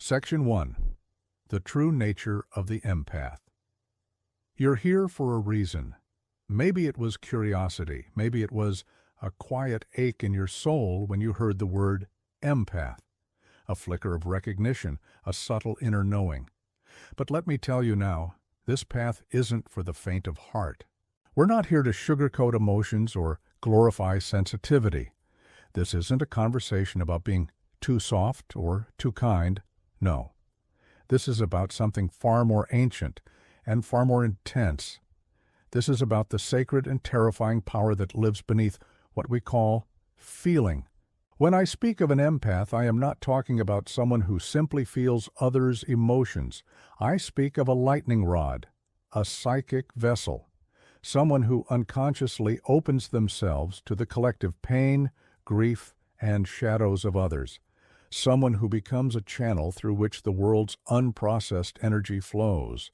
Section 1. The True Nature of the Empath. You're here for a reason. Maybe it was curiosity. Maybe it was a quiet ache in your soul when you heard the word empath, a flicker of recognition, a subtle inner knowing. But let me tell you now, this path isn't for the faint of heart. We're not here to sugarcoat emotions or glorify sensitivity. This isn't a conversation about being too soft or too kind. No. This is about something far more ancient and far more intense. This is about the sacred and terrifying power that lives beneath what we call feeling. When I speak of an empath, I am not talking about someone who simply feels others' emotions. I speak of a lightning rod, a psychic vessel, someone who unconsciously opens themselves to the collective pain, grief, and shadows of others, someone who becomes a channel through which the world's unprocessed energy flows.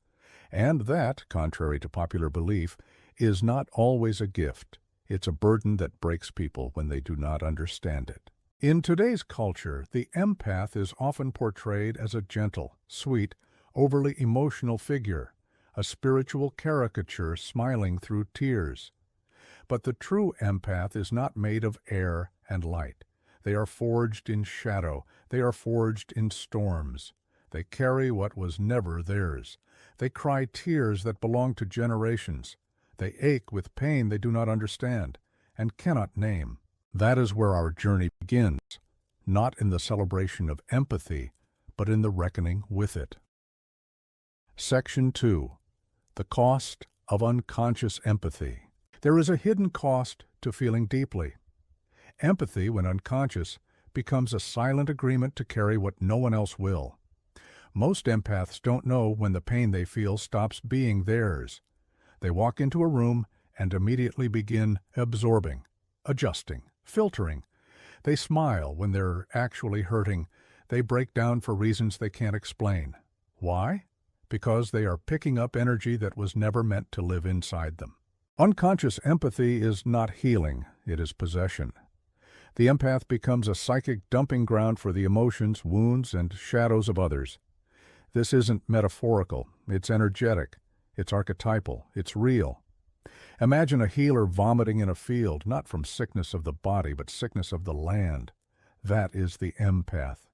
And that, contrary to popular belief, is not always a gift. It's a burden that breaks people when they do not understand it. In today's culture, the empath is often portrayed as a gentle, sweet, overly emotional figure, a spiritual caricature smiling through tears. But the true empath is not made of air and light. They are forged in shadow. They are forged in storms. They carry what was never theirs. They cry tears that belong to generations. They ache with pain they do not understand and cannot name. That is where our journey begins, not in the celebration of empathy, but in the reckoning with it. Section 2. The Cost of Unconscious Empathy. There is a hidden cost to feeling deeply. Empathy, when unconscious, becomes a silent agreement to carry what no one else will. Most empaths don't know when the pain they feel stops being theirs. They walk into a room and immediately begin absorbing, adjusting, filtering. They smile when they're actually hurting. They break down for reasons they can't explain. Why? Because they are picking up energy that was never meant to live inside them. Unconscious empathy is not healing, it is possession. The empath becomes a psychic dumping ground for the emotions, wounds, and shadows of others. This isn't metaphorical, it's energetic, it's archetypal, it's real. Imagine a healer vomiting in a field, not from sickness of the body, but sickness of the land. That is the empath.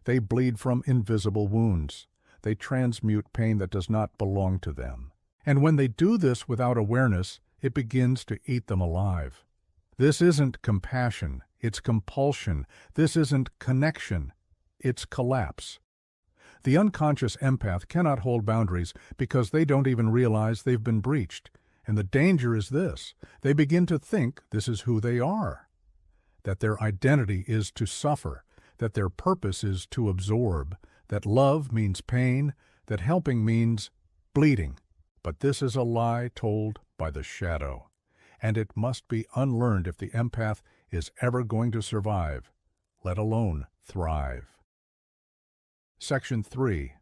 They bleed from invisible wounds. They transmute pain that does not belong to them. And when they do this without awareness, it begins to eat them alive. This isn't compassion, it's compulsion. This isn't connection, it's collapse. The unconscious empath cannot hold boundaries because they don't even realize they've been breached. And the danger is this: they begin to think this is who they are, that their identity is to suffer, that their purpose is to absorb, that love means pain, that helping means bleeding. But this is a lie told by the shadow, and it must be unlearned if the empath is ever going to survive, let alone thrive. Section 3.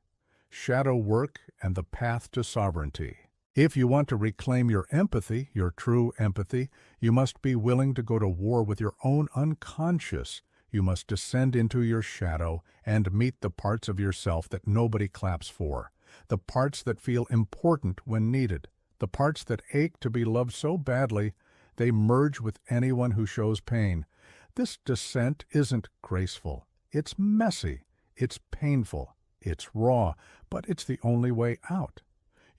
Shadow Work and the Path to Sovereignty. If you want to reclaim your empathy, your true empathy, you must be willing to go to war with your own unconscious. You must descend into your shadow and meet the parts of yourself that nobody claps for, the parts that feel important when needed, the parts that ache to be loved so badly they merge with anyone who shows pain. This descent isn't graceful. It's messy. It's painful. It's raw, but it's the only way out.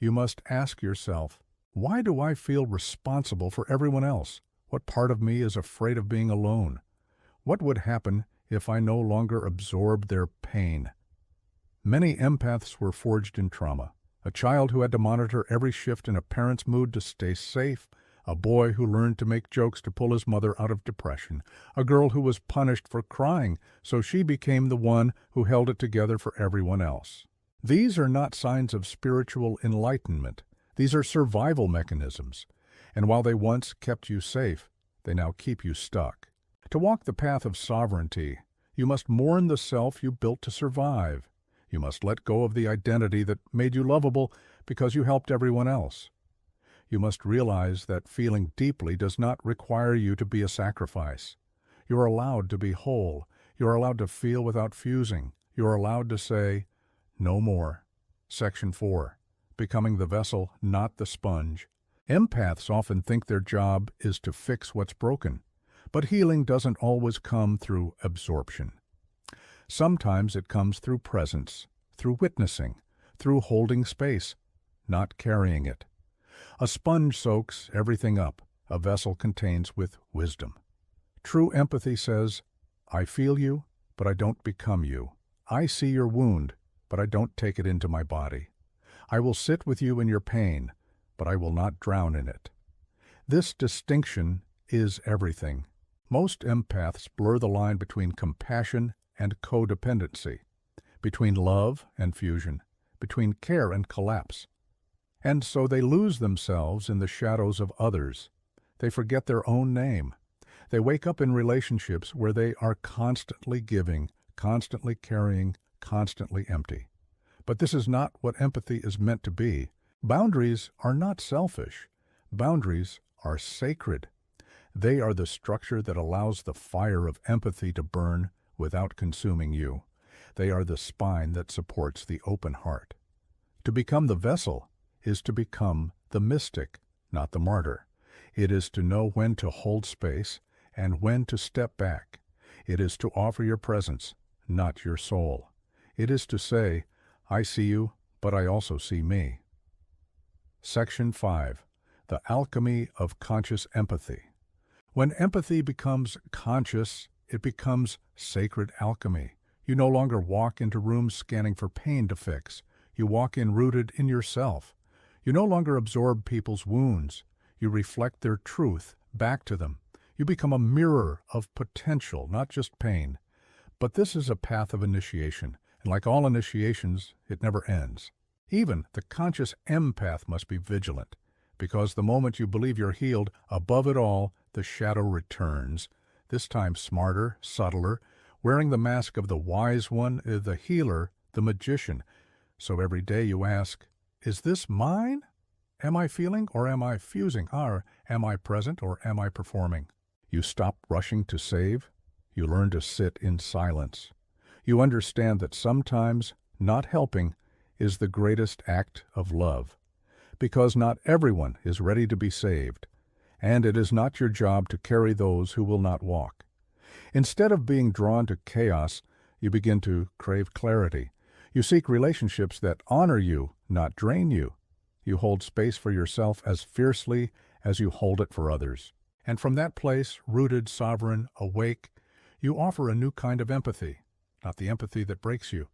You must ask yourself, why do I feel responsible for everyone else? What part of me is afraid of being alone? What would happen if I no longer absorbed their pain? Many empaths were forged in trauma. A child who had to monitor every shift in a parent's mood to stay safe, a boy who learned to make jokes to pull his mother out of depression, a girl who was punished for crying, so she became the one who held it together for everyone else. These are not signs of spiritual enlightenment. These are survival mechanisms. And while they once kept you safe, they now keep you stuck. To walk the path of sovereignty, you must mourn the self you built to survive. You must let go of the identity that made you lovable because you helped everyone else. You must realize that feeling deeply does not require you to be a sacrifice. You're allowed to be whole. You're allowed to feel without fusing. you are allowed to say, no more. Section 4. Becoming the vessel, not the sponge. Empaths often think their job is to fix what's broken, but healing doesn't always come through absorption. Sometimes it comes through presence, through witnessing, through holding space, not carrying it. A sponge soaks everything up a vessel contains with wisdom. True empathy says, I feel you, but I don't become you. I see your wound, but I don't take it into my body. I will sit with you in your pain, but I will not drown in it. This distinction is everything. Most empaths blur the line between compassion and codependency, between love and fusion, between care and collapse. And so they lose themselves in the shadows of others. They forget their own name. They wake up in relationships where they are constantly giving, constantly carrying, constantly empty. But this is not what empathy is meant to be. Boundaries are not selfish. Boundaries are sacred. They are the structure that allows the fire of empathy to burn without consuming you. They are the spine that supports the open heart. To become the vessel is to become the mystic, not the martyr. It is to know when to hold space and when to step back. It is to offer your presence, not your soul. It is to say, I see you, but I also see me. Section 5. The Alchemy of Conscious Empathy. When empathy becomes conscious, it becomes sacred alchemy. You no longer walk into rooms scanning for pain to fix. You walk in rooted in yourself. You no longer absorb people's wounds. You reflect their truth back to them. You become a mirror of potential, not just pain. But this is a path of initiation, and like all initiations, it never ends. Even the conscious empath must be vigilant, because the moment you believe you're healed, above it all, the shadow returns, this time smarter, subtler, wearing the mask of the wise one, the healer, the magician. So every day you ask, is this mine? Am I feeling or am I fusing? Or am I present or am I performing? You stop rushing to save. You learn to sit in silence. You understand that sometimes not helping is the greatest act of love, because not everyone is ready to be saved, and it is not your job to carry those who will not walk. Instead of being drawn to chaos, you begin to crave clarity. You seek relationships that honor you, not drain you. You hold space for yourself as fiercely as you hold it for others. And from that place, rooted, sovereign, awake, you offer a new kind of empathy, not the empathy that breaks you,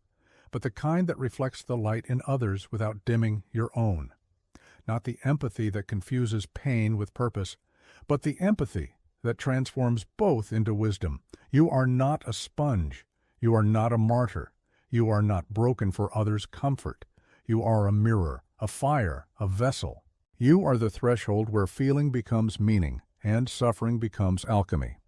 but the kind that reflects the light in others without dimming your own. Not the empathy that confuses pain with purpose, but the empathy that transforms both into wisdom. You are not a sponge. You are not a martyr. You are not broken for others' comfort. You are a mirror, a fire, a vessel. You are the threshold where feeling becomes meaning and suffering becomes alchemy.